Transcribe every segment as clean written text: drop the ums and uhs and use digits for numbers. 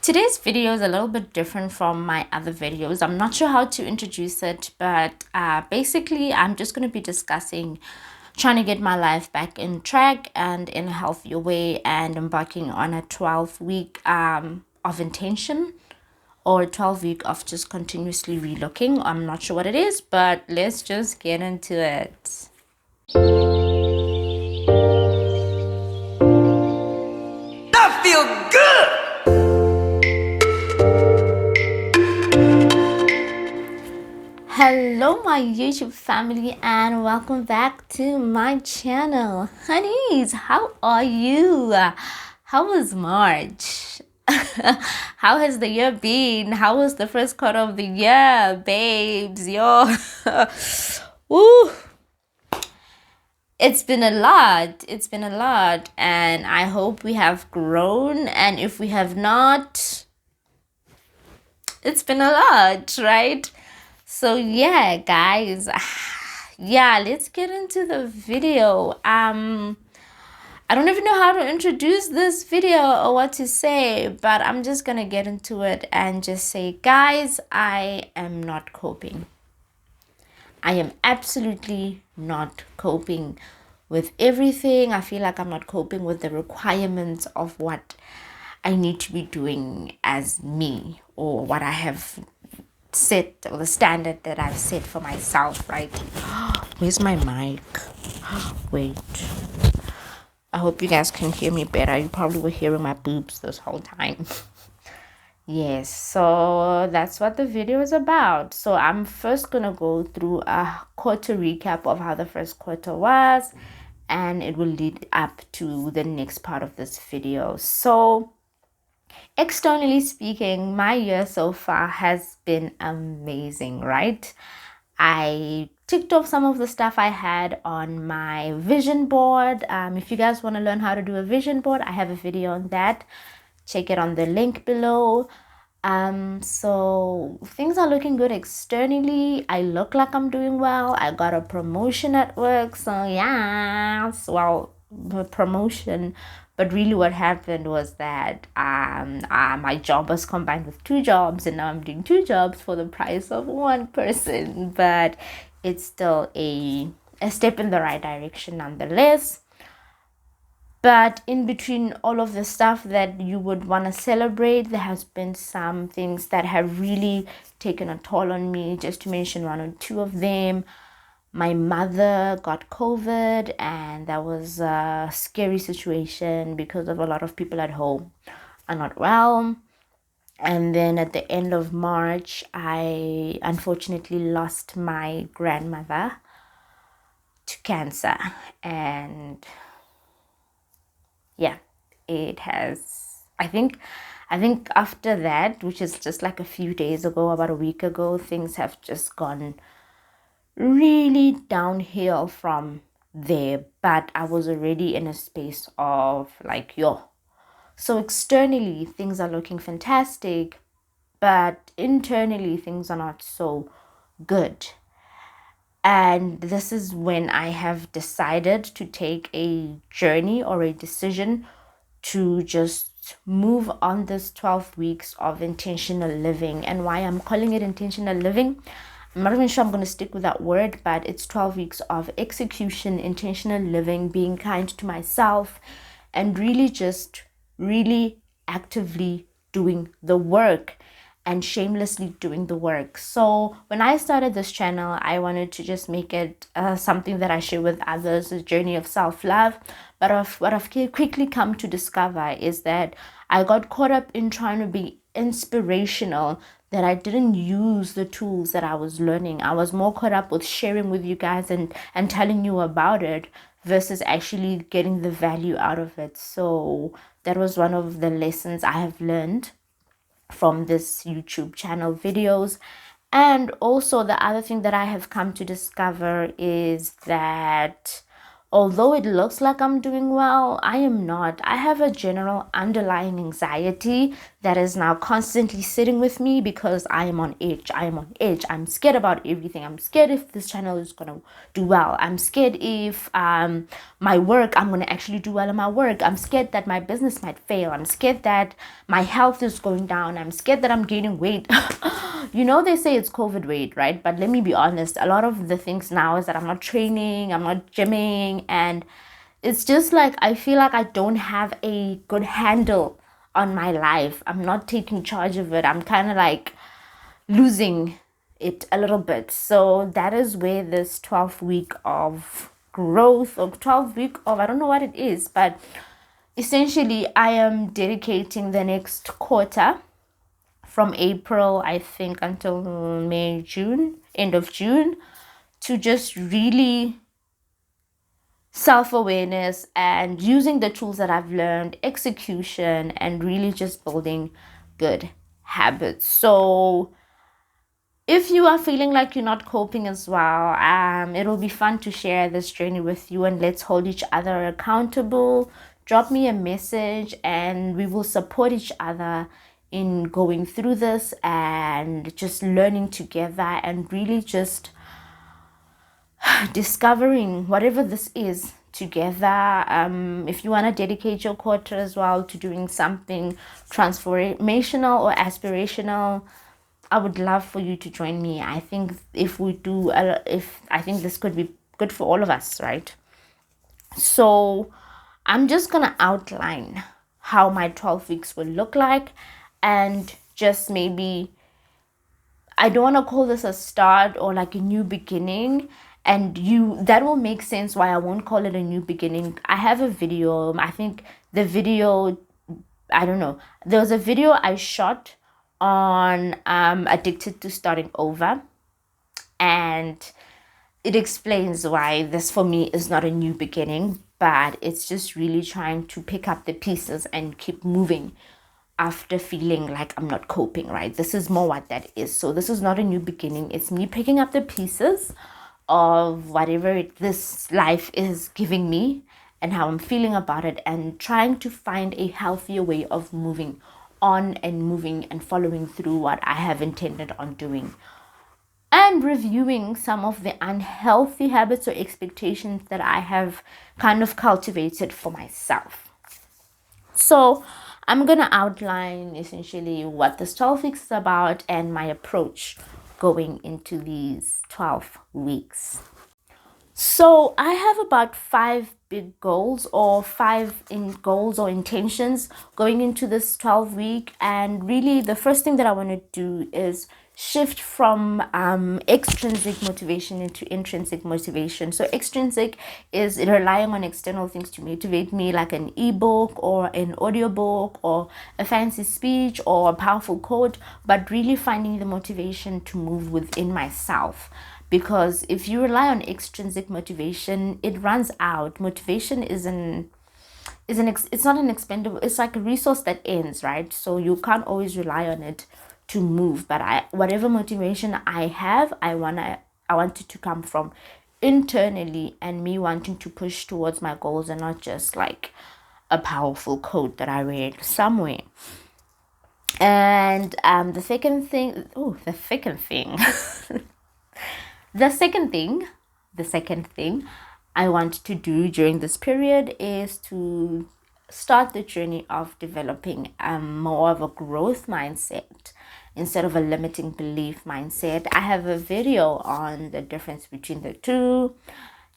Today's video is a little bit different from my other videos. I'm not sure how to introduce it, but basically, I'm just going to be discussing trying to get my life back in track and in a healthier way, and embarking on a 12-week of intention or 12-week of just continuously relooking. I'm not sure what it is, but let's just get into it. I feel good. Hello, my YouTube family, and welcome back to my channel. Honeys, how are you? How was March? How has the year been? How was the first quarter of the year, babes? Yo, woo! It's been a lot. It's been a lot, and I hope we have grown. And if we have not, it's been a lot, right? So yeah, guys, yeah, let's get into the video. I don't even know how to introduce this video or what to say, but I'm just gonna get into it and just say, guys, I am not coping. I am absolutely not coping with everything. I feel like I'm not coping with the requirements of what I need to be doing as me, or what I have set, or the standard that I've set for myself, right? Where's my mic? Wait. I hope you guys can hear me better. You probably were hearing my boobs this whole time. Yes, so that's what the video is about. So I'm first gonna go through a quarter recap of how the first quarter was, and it will lead up to the next part of this video. So externally speaking, my year so far has been amazing, right? I ticked off some of the stuff I had on my vision board. If you guys want to learn how to do a vision board, I have a video on that. Check it on the link below. So things are looking good externally. I look like I'm doing well. I got a promotion at work. So yeah, well, the promotion. But really what happened was that my job was combined with two jobs, and now I'm doing two jobs for the price of one person. But it's still a step in the right direction nonetheless. But in between all of the stuff that you would want to celebrate, there has been some things that have really taken a toll on me. Just to mention one or two of them, my mother got COVID, and that was a scary situation because of a lot of people at home are not well. And then at the end of March, I unfortunately lost my grandmother to cancer. And yeah, it has, I think after that, which is just like a few days ago, about a week ago, things have just gone really downhill from there. But I was already in a space of like, yo. So externally things are looking fantastic, but internally things are not so good. And this is when I have decided to take a journey or a decision to just move on this 12 weeks of intentional living. And why I'm calling it intentional living, I'm not even sure I'm going to stick with that word, but it's 12 weeks of execution, intentional living, being kind to myself, and really just really actively doing the work and shamelessly doing the work. So when I started this channel, I wanted to just make it something that I share with others, a journey of self-love. But what I've quickly come to discover is that I got caught up in trying to be inspirational, that I didn't use the tools that I was learning. I was more caught up with sharing with you guys and telling you about it versus actually getting the value out of it. So that was one of the lessons I have learned from this YouTube channel videos. And also the other thing that I have come to discover is that although it looks like I'm doing well, I am not. I have a general underlying anxiety that is now constantly sitting with me because I am on edge. I am on edge. I'm scared about everything. I'm scared if this channel is going to do well. I'm scared if my work, I'm going to actually do well in my work. I'm scared that my business might fail. I'm scared that my health is going down. I'm scared that I'm gaining weight. You know, they say it's COVID weight, right? But let me be honest, a lot of the things now is that I'm not training, I'm not gymming, and it's just like I feel like I don't have a good handle on my life. I'm not taking charge of it. I'm kind of like losing it a little bit. So that is where this 12 week of growth, or 12 week of, I don't know what it is, but essentially I am dedicating the next quarter from April, I think, until May, June, end of June, to just really self-awareness and using the tools that I've learned, execution, and really just building good habits. So if you are feeling like you're not coping as well, it'll be fun to share this journey with you, and let's hold each other accountable. Drop me a message and we will support each other in going through this and just learning together and really just discovering whatever this is together. If you want to dedicate your quarter as well to doing something transformational or aspirational, I would love for you to join me. I think if we do, if I think this could be good for all of us, right? So I'm just gonna outline how my 12 weeks will look like, and just maybe, I don't want to call this a start or like a new beginning, and you, that will make sense why I won't call it a new beginning. I have a video, I think the video, I don't know, there was a video I shot on addicted to starting over, and it explains why this for me is not a new beginning, but it's just really trying to pick up the pieces and keep moving after feeling like I'm not coping, right? This is more what that is. So this is not a new beginning. It's me picking up the pieces of whatever this life is giving me and how I'm feeling about it, and trying to find a healthier way of moving on and moving and following through what I have intended on doing, and reviewing some of the unhealthy habits or expectations that I have kind of cultivated for myself. So I'm going to outline essentially what this 12 weeks is about and my approach going into these 12 weeks. So I have about 5 big goals, or 5 goals or intentions going into this 12 week. And really the first thing that I want to do is shift from extrinsic motivation into intrinsic motivation. So extrinsic is relying on external things to motivate me, like an ebook or an audiobook or a fancy speech or a powerful quote, but really finding the motivation to move within myself. Because if you rely on extrinsic motivation, it runs out. Motivation it's not an expendable, it's like a resource that ends, right? So you can't always rely on it to move. But whatever motivation I have, I want it to come from internally, and me wanting to push towards my goals, and not just like a powerful quote that I read somewhere. And the second thing the second thing I want to do during this period is to start the journey of developing more of a growth mindset instead of a limiting belief mindset. I have a video on the difference between the two.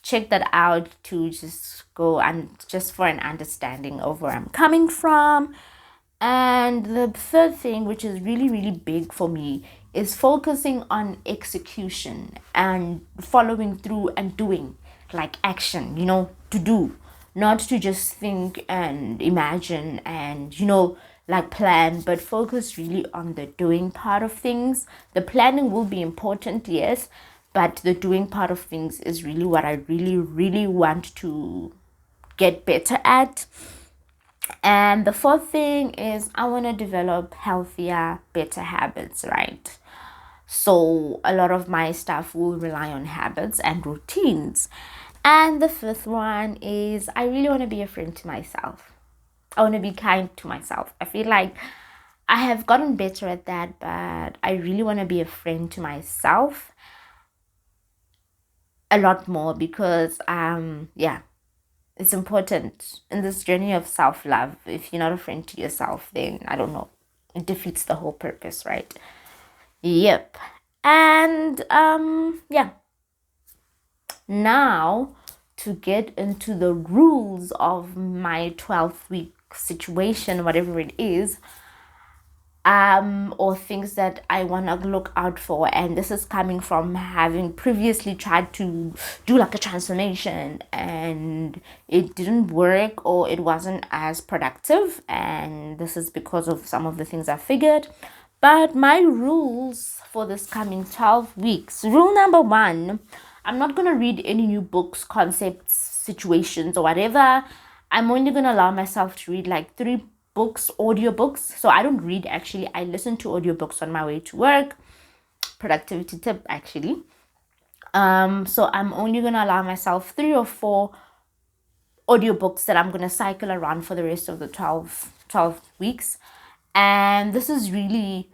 Check that out to just go and just for an understanding of where I'm coming from. And the third thing, which is really, really big for me, is focusing on execution and following through and doing, like action, to do, not to just think and imagine and, like plan, but focus really on the doing part of things. The planning will be important, yes, but the doing part of things is really what I really, really want to get better at. And the fourth thing is I want to develop healthier, better habits, right? So a lot of my stuff will rely on habits and routines. And the fifth one is I really want to be a friend to myself. I want to be kind to myself. I feel like I have gotten better at that, but I really want to be a friend to myself a lot more because yeah, it's important in this journey of self-love. If you're not a friend to yourself, then I don't know, it defeats the whole purpose, right? Yep. And yeah, now to get into the rules of my 12-week situation, whatever it is, or things that I want to look out for. And this is coming from having previously tried to do like a transformation and it didn't work or it wasn't as productive. And this is because of some of the things I figured. But my rules for this coming 12 weeks, rule number one, I'm not going to read any new books, concepts, situations, or whatever. I'm only going to allow myself to read like 3 books, audiobooks. So I don't read actually. I listen to audiobooks on my way to work. Productivity tip actually. So I'm only going to allow myself 3 or 4 audiobooks that I'm going to cycle around for the rest of the 12 weeks. And this is really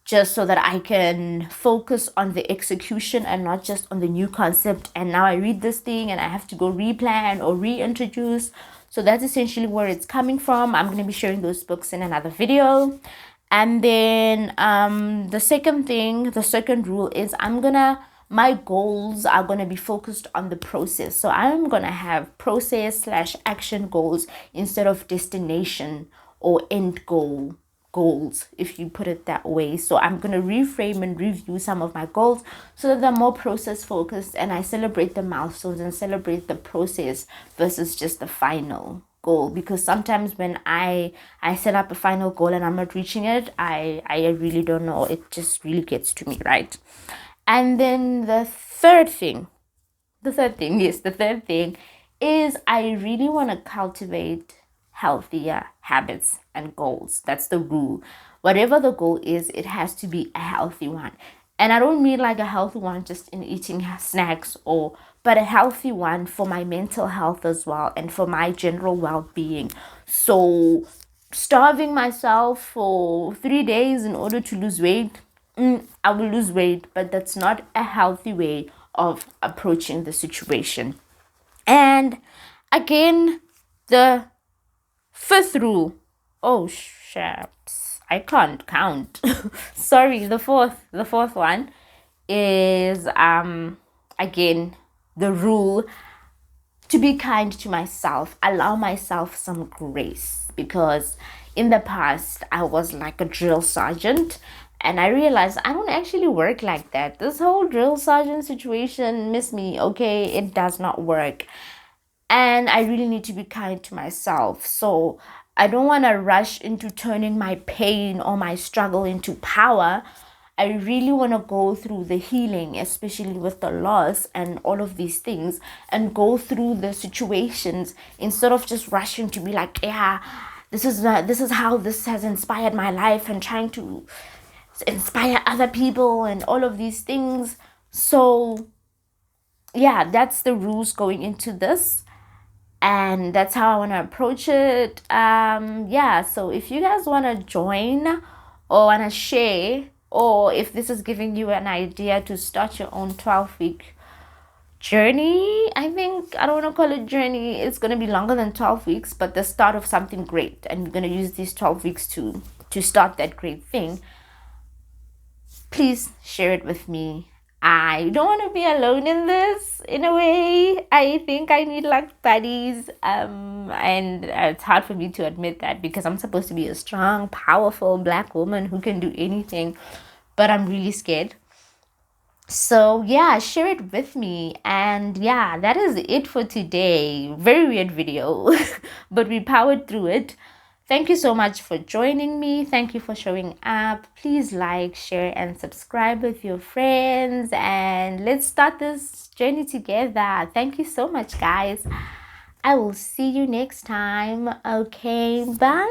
just so that I can focus on the execution and not just on the new concept. And now I read this thing and I have to go replan or reintroduce. So that's essentially where it's coming from. I'm going to be sharing those books in another video. And then the second rule is my goals are going to be focused on the process. So I'm going to have process/action goals instead of destination or end goals, if you put it that way. So I'm going to reframe and review some of my goals so that they're more process focused and I celebrate the milestones and celebrate the process versus just the final goal. Because sometimes when I set up a final goal and I'm not reaching it, I really don't know, it just really gets to me, right? And then the third thing is I really want to cultivate healthier habits and goals. That's the rule. Whatever the goal is, it has to be a healthy one. And I don't mean like a healthy one just in eating snacks but a healthy one for my mental health as well and for my general well-being. So starving myself for 3 days in order to lose weight, I will lose weight, but that's not a healthy way of approaching the situation. And again, the fifth rule. Oh, shucks. I can't count. Sorry, the fourth one is again the rule to be kind to myself. Allow myself some grace, because in the past I was like a drill sergeant and I realized I don't actually work like that. This whole drill sergeant situation, miss me, okay? It does not work. And I really need to be kind to myself. So I don't want to rush into turning my pain or my struggle into power. I really want to go through the healing, especially with the loss and all of these things, and go through the situations instead of just rushing to be like, yeah, this is how this has inspired my life, and trying to inspire other people and all of these things. So yeah, that's the rules going into this, and that's how I want to approach it. Yeah, so if you guys want to join or want to share, or if this is giving you an idea to start your own 12-week journey, I don't want to call it journey, it's going to be longer than 12 weeks, but the start of something great, and you're going to use these 12 weeks to start that great thing, please share it with me. I don't want to be alone in this. In a way, I think I need like buddies, and it's hard for me to admit that because I'm supposed to be a strong, powerful Black woman who can do anything, but I'm really scared. So yeah, share it with me. And yeah, that is it for today. Very weird video, but we powered through it. Thank you so much for joining me. Thank you for showing up. Please like, share, and subscribe with your friends. And let's start this journey together. Thank you so much, guys. I will see you next time. Okay, bye.